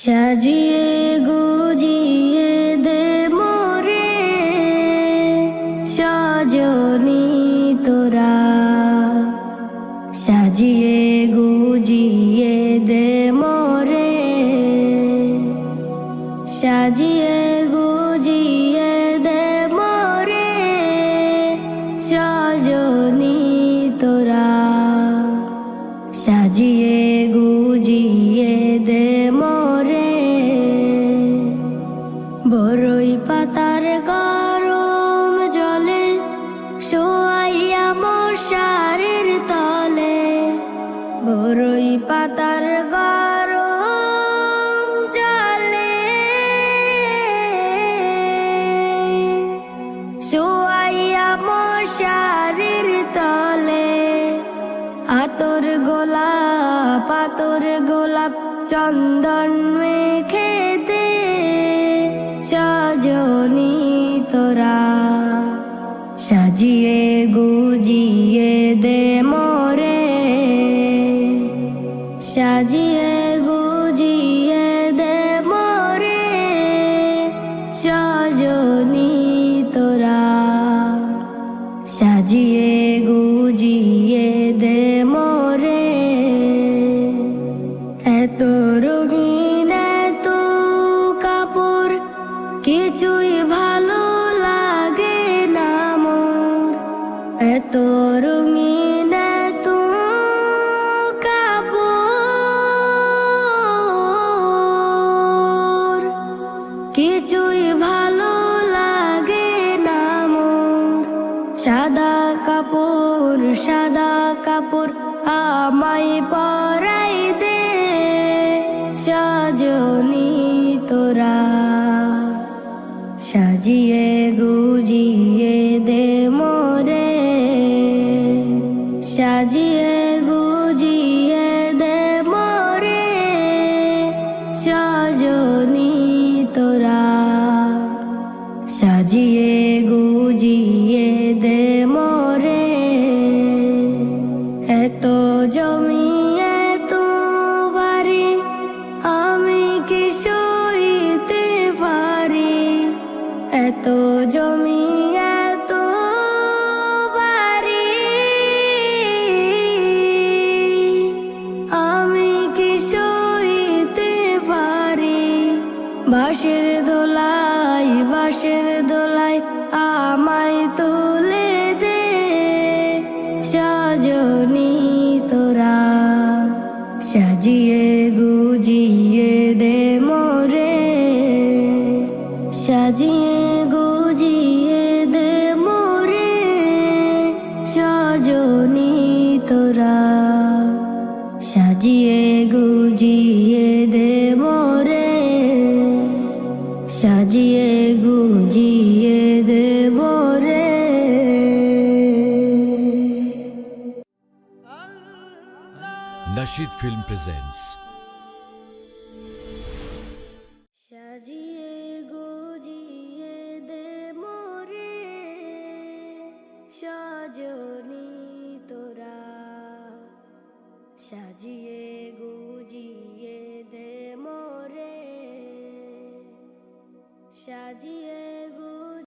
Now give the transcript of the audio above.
সাজিয়ে গুজিয়ে দে মোরে সজনী তোরা, সাজিয়ে গুজিয়ে দে মোরে, সাজিয়ে গুজিয়ে দে মোরে সজনী তোরা, সাজিয়ে গুজিয়ে দে মোরে। বরই পাতার গরম জলে শোয়াইয়া মশারির তলে, বরই পাতার গরম জলে শোয়াইয়া মশারির তলে, আতর গোলাপ আতর গোলাপ চন্দন মেখে দে সজনী তোরা, সাজিয়ে গুজিয়ে দে মোরে, সাজিয়ে গুজিয়ে দে মোরে সজনী তোরা, সাজিয়ে গুজিয়ে দে মোরে। এত রঙিন এত কাপড় কিছুই ভালো লাগে না মোর, এত রঙিন এত কাপড় কিছুই ভালো লাগে না মোর। সাদা কাপড় আমায় পরাই দে সজনী তোরা, সাজিয়ে গুজিয়ে দে মোরে, সাজিয়ে গুজিয়ে দে মোরে সজনী তোরা, সাজিয়ে গুজিয়ে দে মোরে। এত জমি এত বাড়ি আমি কি সইতে পারি, এত জমি এত বাড়ি আমি কি সইতে পারি। বাঁশের দোলাই আমায় তুলে দে সজনী তোরা, সাজিয়ে গুজিয়ে দে মোরে, সাজিয়ে গুজিয়ে দে মোরে সজনী তোরা, সাজিয়ে গুজিয়ে দে মোরে, সাজিয়ে গুজিয়ে দে মোরে। Nasheed Film presents সাজিয়ে গুজিয়ে দে মোরে সজনী তোরা, সাজিয়ে গুজিয়ে দে মোরে, সাজিয়ে